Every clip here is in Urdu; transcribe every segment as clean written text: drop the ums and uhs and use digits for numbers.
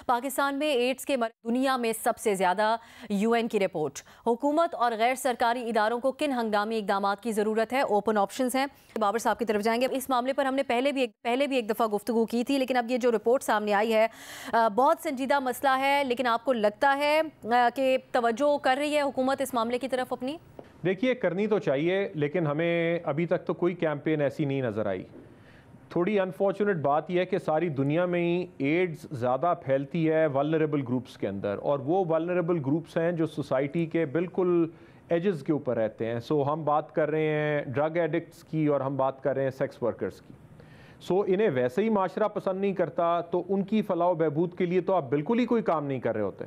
پاکستان میں ایڈز کے دنیا میں سب سے زیادہ UN کی رپورٹ. حکومت اور غیر سرکاری اداروں کو کن ہنگامی اقدامات کی ضرورت ہے؟ اوپن آپشنز ہیں. بابر صاحب کی طرف جائیں گے. اس معاملے پر ہم نے پہلے بھی ایک دفعہ گفتگو کی تھی، لیکن اب یہ جو رپورٹ سامنے آئی ہے بہت سنجیدہ مسئلہ ہے، لیکن آپ کو لگتا ہے کہ توجہ کر رہی ہے حکومت اس معاملے کی طرف اپنی؟ دیکھیے کرنی تو چاہیے، لیکن ہمیں ابھی تک تو کوئی کیمپین ایسی نہیں نظر آئی. تھوڑی انفارچونیٹ بات یہ ہے کہ ساری دنیا میں ہی ایڈز زیادہ پھیلتی ہے ولنریبل گروپس کے اندر، اور وہ ولنریبل گروپس ہیں جو سوسائٹی کے بالکل ایجز کے اوپر رہتے ہیں. ہم بات کر رہے ہیں ڈرگ ایڈکٹس کی، اور ہم بات کر رہے ہیں سیکس ورکرز کی. انہیں ویسے ہی معاشرہ پسند نہیں کرتا، تو ان کی فلاح و بہبود کے لیے تو آپ بالکل ہی کوئی کام نہیں کر رہے ہوتے.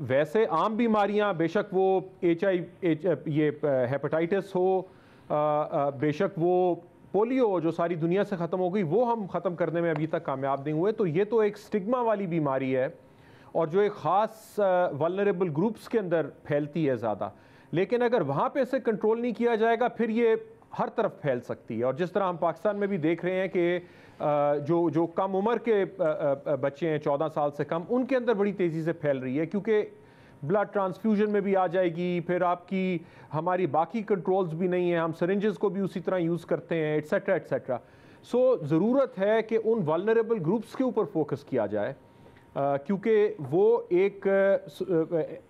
ویسے عام بیماریاں، بے شک وہ یہ ہیپاٹائٹس ہو، بے شک وہ پولیو ہو جو ساری دنیا سے ختم ہو گئی، وہ ہم ختم کرنے میں ابھی تک کامیاب نہیں ہوئے. تو یہ تو ایک سٹگما والی بیماری ہے، اور جو ایک خاص ولنریبل گروپس کے اندر پھیلتی ہے زیادہ. لیکن اگر وہاں پہ اسے کنٹرول نہیں کیا جائے گا پھر یہ ہر طرف پھیل سکتی ہے. اور جس طرح ہم پاکستان میں بھی دیکھ رہے ہیں کہ جو کم عمر کے بچے ہیں 14 سال سے کم، ان کے اندر بڑی تیزی سے پھیل رہی ہے، کیونکہ بلڈ ٹرانسفیوژن میں بھی آ جائے گی. پھر آپ کی ہماری باقی کنٹرولز بھی نہیں ہیں، ہم سرنجز کو بھی اسی طرح یوز کرتے ہیں، ایٹسیٹرا ایٹسیٹرا. ضرورت ہے کہ ان ولنریبل گروپس کے اوپر فوکس کیا جائے، کیونکہ وہ ایک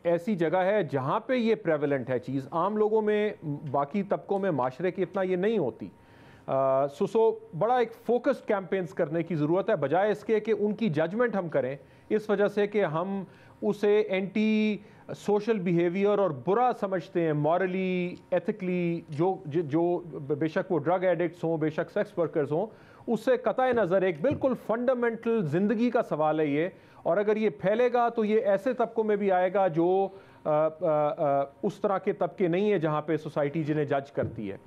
ایسی جگہ ہے جہاں پہ یہ پریولنٹ ہے چیز. عام لوگوں میں، باقی طبقوں میں، معاشرے کی اتنا یہ نہیں ہوتی. بڑا ایک فوکسڈ کیمپینز کرنے کی ضرورت ہے، بجائے اس کے کہ ان کی ججمنٹ ہم کریں اس وجہ سے کہ ہم اسے اینٹی سوشل بیہیویئر اور برا سمجھتے ہیں، مورلی، ایتھکلی. جو بے شک وہ ڈرگ ایڈکٹس ہوں، بے شک سیکس ورکرز ہوں، اس سے قطع نظر ایک بالکل فنڈامنٹل زندگی کا سوال ہے یہ. اور اگر یہ پھیلے گا تو یہ ایسے طبقوں میں بھی آئے گا جو اس طرح کے طبقے نہیں ہیں جہاں پہ سوسائٹی جنہیں جج کرتی ہے.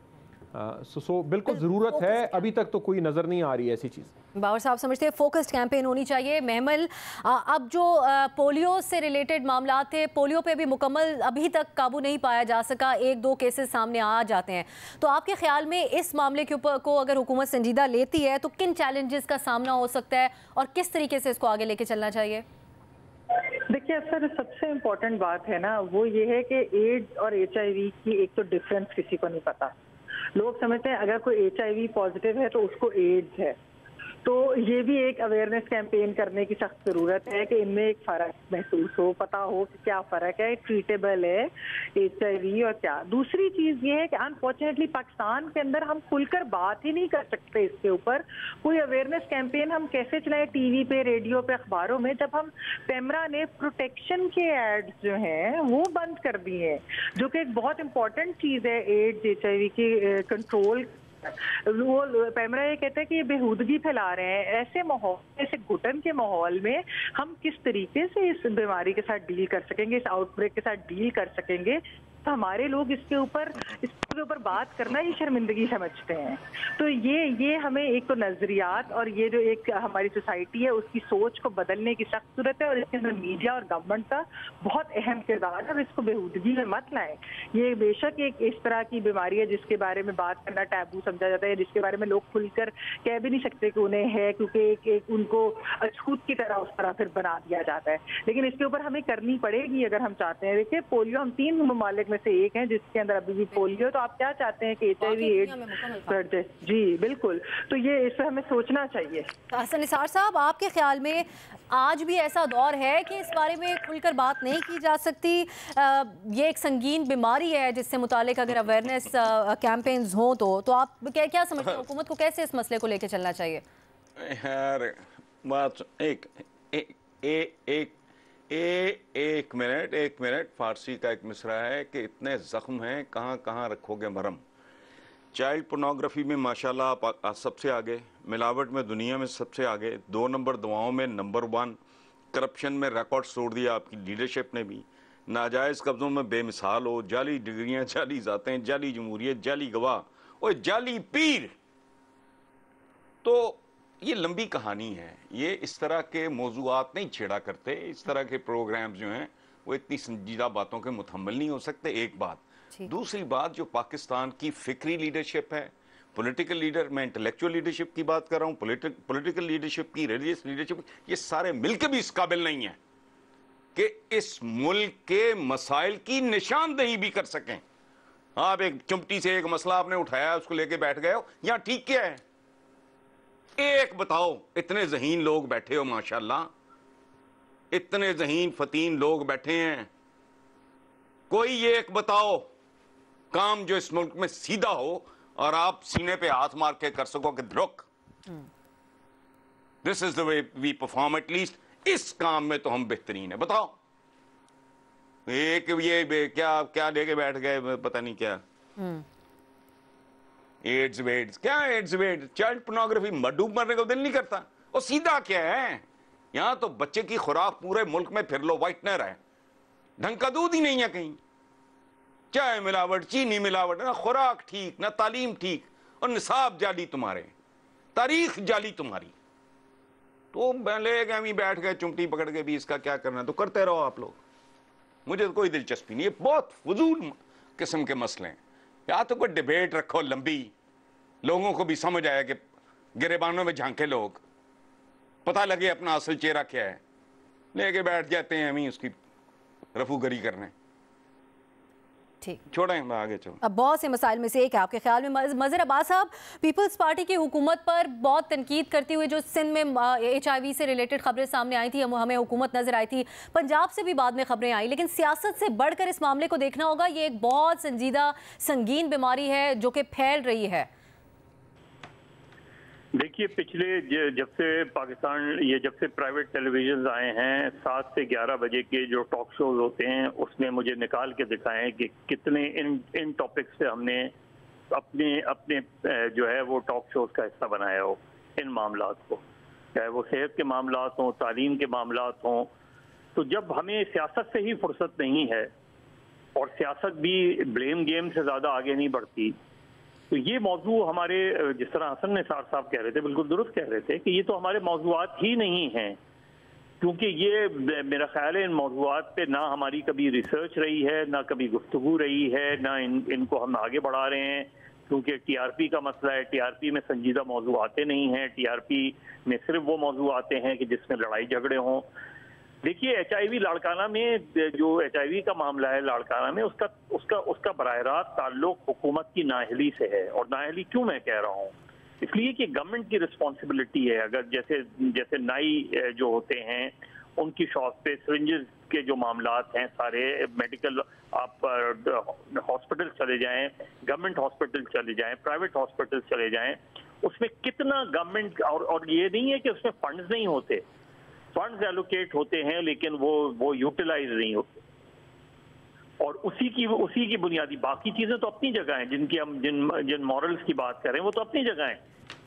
بالکل ضرورت ہے، ابھی تک تو کوئی نظر نہیں آ رہی ہے ایسی چیز. باور صاحب سمجھتے ہیں فوکسڈ کیمپین ہونی چاہیے. محمل، اب جو پولیو سے ریلیٹڈ معاملات تھے، پولیو پہ بھی مکمل ابھی تک قابو نہیں پایا جا سکا، 1-2 کیسز سامنے آ جاتے ہیں. تو آپ کے خیال میں اس معاملے کے اوپر کو اگر حکومت سنجیدہ لیتی ہے تو کن چیلنجز کا سامنا ہو سکتا ہے اور کس طریقے سے اس کو آگے لے کے چلنا چاہیے؟ دیکھیے سر، سب سے امپورٹنٹ بات ہے نا، وہ یہ ہے کہ ایڈز اور HIV کی ایک تو ڈفرینس کسی کو نہیں پتا. لوگ سمجھتے ہیں اگر کوئی HIV پازیٹیو ہے تو اس کو ایڈز ہے. تو یہ بھی ایک اویئرنیس کیمپین کرنے کی سخت ضرورت ہے کہ ان میں ایک فرق محسوس ہو، پتہ ہو کہ کیا فرق ہے، ٹریٹیبل ہے HIV اور کیا. دوسری چیز یہ ہے کہ انفارچونیٹلی پاکستان کے اندر ہم کھل کر بات ہی نہیں کر سکتے اس کے اوپر. کوئی اویئرنیس کیمپین ہم کیسے چلائیں ٹی وی پہ، ریڈیو پہ، اخباروں میں، جب ہم پیمرا نے پروٹیکشن کے ایڈز جو ہیں وہ بند کر دیے ہیں، جو کہ ایک بہت امپورٹنٹ چیز ہے ایڈز HIV کی کنٹرول. وہ پیمرا یہ کہتا ہے کہ یہ بےہودگی پھیلا رہے ہیں. ایسے ماحول، ایسے گھٹن کے ماحول میں ہم کس طریقے سے اس بیماری کے ساتھ ڈیل کر سکیں گے، اس آؤٹ بریک کے ساتھ ڈیل کر سکیں گے؟ تو ہمارے لوگ اس کے اوپر بات کرنا ہی شرمندگی سمجھتے ہیں. تو یہ ہمیں ایک تو نظریات اور یہ جو ایک ہماری سوسائٹی ہے اس کی سوچ کو بدلنے کی سخت ضرورت ہے، اور اس کے اندر میڈیا اور گورنمنٹ کا بہت اہم کردار ہے. اور اس کو بےہودگی میں مت لائیں. یہ بے شک ایک اس طرح کی بیماری ہے جس کے بارے میں بات کرنا ٹیبو سمجھا جاتا ہے، جس کے بارے میں لوگ کھل کر کہہ بھی نہیں سکتے کہ انہیں ہے، کیونکہ ان کو چھوت کی طرح اس طرح پھر بنا دیا جاتا ہے. لیکن اس کے اوپر ہمیں کرنی پڑے گی اگر ہم چاہتے ہیں. دیکھیے پولیو، ہم 3 ممالک میں سے ایک ہیں جس کے اندر ابھی بھی پولیو. تو آپ کیا چاہتے ہیں کہ HIV ایڈز بڑھ جائے؟ جی بالکل. تو یہ اس پہ ہمیں سوچنا چاہیے. حسن نثار صاحب، آپ کے خیال میں آج بھی ایسا دور ہے کہ اس بارے میں کھل کر بات نہیں کی جا سکتی؟ یہ ایک سنگین بیماری ہے جس سے متعلق اگر اویئرنیس کیمپینز ہوں تو آپ کیا سمجھتے ہیں حکومت کو کیسے اس مسئلے کو لے کے چلنا چاہیے؟ بات ایک منٹ فارسی کا ایک مصرع ہے کہ اتنے زخم ہیں کہاں کہاں رکھو گے مرہم. چائلڈ پورنوگرافی میں ماشاءاللہ آپ سب سے آگے، ملاوٹ میں دنیا میں سب سے آگے، 2 نمبر دواؤں میں نمبر 1، کرپشن میں ریکارڈ توڑ دیا آپ کی لیڈرشپ نے بھی. ناجائز قبضوں میں بے مثال ہو، جعلی ڈگریاں، جعلی ذاتیں، جعلی جمہوریت، جعلی گواہ، اور جعلی پیر. تو یہ لمبی کہانی ہے. یہ اس طرح کے موضوعات نہیں چھیڑا کرتے. اس طرح کے پروگرام جو ہیں وہ اتنی سنجیدہ باتوں کے متحمل نہیں ہو سکتے. ایک بات. دوسری بات، جو پاکستان کی فکری لیڈرشپ ہے پولیٹیکل لیڈر، میں انٹلیکچوئل لیڈرشپ کی بات کر رہا ہوں، پولیٹیکل لیڈرشپ کی، ریلیجس لیڈرشپ، یہ سارے مل کے بھی اس قابل نہیں ہیں کہ اس ملک کے مسائل کی نشاندہی بھی کر سکیں. آپ ایک چمٹی سے ایک مسئلہ آپ نے اٹھایا، اس کو لے کے بیٹھ گئے ہو. یہاں ٹھیک کیا ہے؟ ایک بتاؤ. اتنے ذہین لوگ بیٹھے ہو ماشاءاللہ، اتنے ذہین فتین لوگ بیٹھے ہیں، کوئی یہ ایک بتاؤ کام جو اس ملک میں سیدھا ہو اور آپ سینے پہ ہاتھ مار کے کر سکو کہ رک، دس از دا وے وی پرفارم، ایٹ لیسٹ اس کام میں تو ہم بہترین ہیں. بتاؤ. ایک یہ کیا لے کے بیٹھ گئے پتہ نہیں کیا، ایڈز ویڈز، کیا ایڈز ویڈز، چائلڈ پورنوگرافی، ڈوب مرنے کو دل نہیں کرتا. اور سیدھا کیا ہے؟ یہاں تو بچے کی خوراک پورے ملک میں پھر لو وائٹنر ہے، ڈھنگ کا دودھ ہی نہیں ہے کہیں، چائے ملاوٹ، چینی ملاوٹ، نہ خوراک ٹھیک، نہ تعلیم ٹھیک، اور نصاب جعلی تمہارے، تاریخ جعلی تمہاری. تو لے گئے ہم بیٹھ گئے چمٹی پکڑ کے بھی اس کا کیا کرنا، تو کرتے رہو آپ لوگ، مجھے تو کوئی دلچسپی نہیں. یہ بہت فضول قسم کے مسئلے ہیں. یا تو کوئی ڈیبیٹ رکھو لمبی، لوگوں کو بھی سمجھ آیا کہ گریبانوں میں جھانکے لوگ، پتہ لگے اپنا اصل چہرہ کیا ہے. لے کے بیٹھ جاتے ہیں ہمیں اس کی رفو گری کرنے. چھوڑیں آگے چلو. اب بہت سے مسائل میں سے ایک ہے آپ کے خیال میں مظہر عباس صاحب، پیپلز پارٹی کی حکومت پر بہت تنقید کرتے ہوئے جو سندھ میں HIV سے ریلیٹڈ خبریں سامنے آئی تھی، ہمیں حکومت نظر آئی تھی، پنجاب سے بھی بعد میں خبریں آئیں، لیکن سیاست سے بڑھ کر اس معاملے کو دیکھنا ہوگا. یہ ایک بہت سنجیدہ سنگین بیماری ہے جو کہ پھیل رہی ہے. دیکھیے پچھلے جب سے پاکستان جب سے پرائیویٹ ٹیلی ویژنز آئے ہیں، 7 سے 11 بجے کے جو ٹاک شوز ہوتے ہیں اس میں مجھے نکال کے دکھائیں کہ کتنے ان ٹاپکس سے ہم نے اپنے جو ہے وہ ٹاک شوز کا حصہ بنایا ہو. ان معاملات کو، چاہے وہ صحت کے معاملات ہوں، تعلیم کے معاملات ہوں. تو جب ہمیں سیاست سے ہی فرصت نہیں ہے اور سیاست بھی بلیم گیم سے زیادہ آگے نہیں بڑھتی، تو یہ موضوع ہمارے، جس طرح حسن نثار صاحب کہہ رہے تھے، بالکل درست کہہ رہے تھے کہ یہ تو ہمارے موضوعات ہی نہیں ہیں. کیونکہ یہ میرا خیال ہے ان موضوعات پہ نہ ہماری کبھی ریسرچ رہی ہے، نہ کبھی گفتگو رہی ہے، نہ ان کو ہم آگے بڑھا رہے ہیں. کیونکہ TRP کا مسئلہ ہے، TRP میں سنجیدہ موضوع آتے نہیں ہیں. TRP میں صرف وہ موضوع آتے ہیں کہ جس میں لڑائی جھگڑے ہوں. دیکھیے HIV لاڑکانہ میں جو HIV کا معاملہ ہے لاڑکانہ میں، اس کا براہ راست تعلق حکومت کی نااہلی سے ہے. اور نااہلی کیوں میں کہہ رہا ہوں؟ اس لیے کہ گورنمنٹ کی رسپانسبلٹی ہے. اگر جیسے نائی جو ہوتے ہیں ان کی شاپ پہ سرنجز کے جو معاملات ہیں، سارے میڈیکل، آپ ہاسپٹل چلے جائیں، گورنمنٹ ہاسپٹل چلے جائیں، پرائیویٹ ہاسپٹل چلے جائیں، اس میں کتنا گورنمنٹ، اور یہ نہیں ہے کہ اس میں فنڈز نہیں ہوتے، فنڈز ایلوکیٹ ہوتے ہیں لیکن وہ یوٹیلائز نہیں ہوتے. اور اسی کی بنیادی باقی چیزیں تو اپنی جگہ ہیں، جن کی ہم جن مورلز کی بات کر رہے ہیں وہ تو اپنی جگہ ہیں.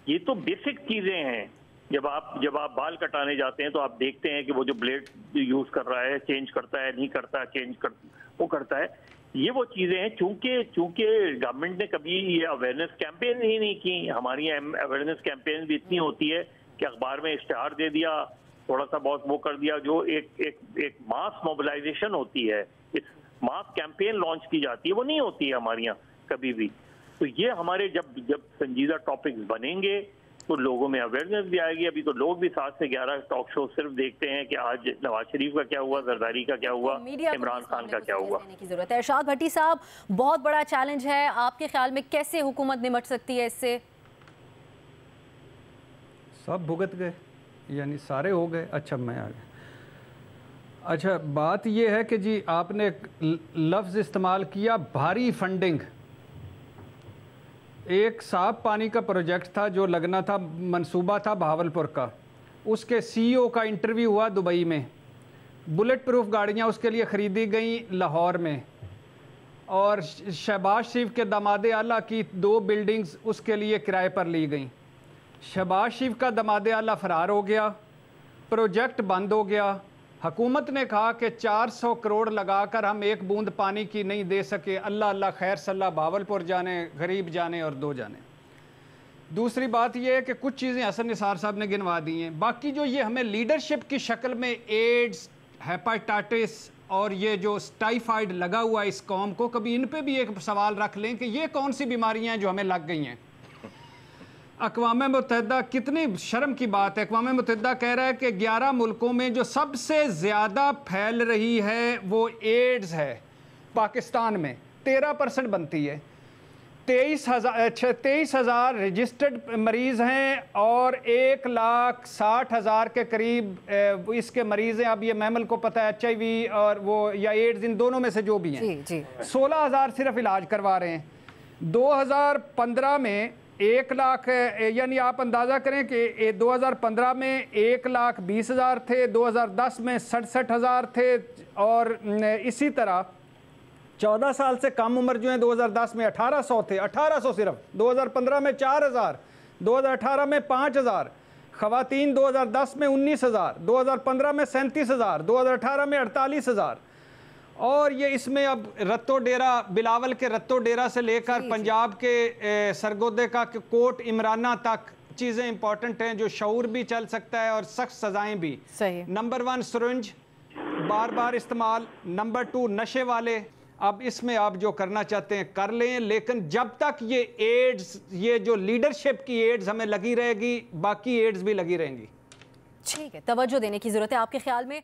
یہ تو بیسک چیزیں ہیں. جب آپ بال کٹانے جاتے ہیں تو آپ دیکھتے ہیں کہ وہ جو بلیڈ یوز کر رہا ہے چینج کرتا ہے نہیں کرتا، وہ کرتا ہے. یہ وہ چیزیں ہیں. چونکہ گورنمنٹ نے کبھی یہ اویئرنیس کیمپین ہی نہیں کی. ہماری اویئرنیس کیمپین بھی اتنی ہوتی ہے کہ اخبار میں اشتہار دے دیا، تھوڑا سا بہت وہ کر دیا. جو ایک ماس موبلائزیشن ہوتی ہے، ماس کیمپین لانچ کی جاتی ہے، وہ نہیں ہوتی ہے ہمارے یہاں کبھی بھی. تو یہ ہمارے جب سنجیدہ ٹاپکس بنیں گے تو لوگوں میں اویئرنیس بھی آئے گی. ابھی تو لوگ بھی 7 سے 11 ٹاک شو صرف دیکھتے ہیں کہ آج نواز شریف کا کیا ہوا، زرداری کا کیا ہوا، عمران خان کا کیا ہوا. ضرورت ہے. ارشاد بھٹی صاحب، بہت بڑا چیلنج ہے، آپ کے خیال میں کیسے حکومت نمٹ سکتی ہے اس سے؟ سب بھگت گئے، یعنی سارے ہو گئے. اچھا میں آ گیا. اچھا بات یہ ہے کہ جی آپ نے لفظ استعمال کیا بھاری فنڈنگ. ایک صاف پانی کا پروجیکٹ تھا جو لگنا تھا، منصوبہ تھا بہاولپور کا، اس کے CEO کا انٹرویو ہوا دبئی میں. بلٹ پروف گاڑیاں اس کے لیے خریدی گئیں لاہور میں، اور شہباز شریف کے داماد اعلیٰ کی 2 بلڈنگز اس کے لیے کرائے پر لی گئیں. شہباز شریف کا داماد اعلیٰ فرار ہو گیا، پروجیکٹ بند ہو گیا. حکومت نے کہا کہ 400 کروڑ لگا کر ہم ایک بوند پانی کی نہیں دے سکے. اللہ اللہ خیر صلاح، بہاولپور جانے، غریب جانے اور 2 جانے. دوسری بات یہ ہے کہ کچھ چیزیں حسن نثار صاحب نے گنوا دی ہیں. باقی جو یہ ہمیں لیڈرشپ کی شکل میں ایڈز، ہیپاٹائٹس اور یہ جو ٹائیفائڈ لگا ہوا ہے اس قوم کو، کبھی ان پہ بھی ایک سوال رکھ لیں کہ یہ کون سی بیماریاں ہیں جو ہمیں لگ گئی ہیں. اقوام متحدہ کتنی شرم کی بات ہے، اقوام متحدہ کہہ رہا ہے کہ 11 ملکوں میں جو سب سے زیادہ پھیل رہی ہے وہ ایڈز ہے، پاکستان میں 13% بنتی ہے، 23,000 رجسٹرڈ مریض ہیں اور 1,60,000 کے قریب اس کے مریض ہیں۔ اب یہ محمل کو پتہ ہے HIV اور وہ یا ایڈز ان دونوں میں سے جو بھی ہیں، 16,000 صرف علاج کروا رہے ہیں۔ 2015 میں 1 لاکھ، یعنی آپ اندازہ کریں کہ 2015 میں 1,20,000 تھے، 2010 میں 67,000 تھے، اور اسی طرح 14 سال سے کم عمر جو ہیں 2010 میں 1,800 تھے، 1,800 صرف، 2015 میں 4,000، 2018 میں 5,000، خواتین 2010 میں 19,000، 2015 میں 37,000، 2018 میں 48,000، اور یہ اس میں اب رتو ڈیرہ، بلاول کے رتو ڈیرہ سے لے کر پنجاب کے سرگودے کا کوٹ عمرانہ تک چیزیں امپورٹنٹ ہیں جو شعور بھی چل سکتا ہے اور سخت سزائیں بھی۔ نمبر 1 سرنج بار بار استعمال، نمبر 2 نشے والے۔ اب اس میں آپ جو کرنا چاہتے ہیں کر لیں، لیکن جب تک یہ ایڈز، یہ جو لیڈرشپ کی ایڈز ہمیں لگی رہے گی، باقی ایڈز بھی لگی رہیں گی۔ ٹھیک ہے، توجہ دینے کی ضرورت ہے آپ کے خیال میں۔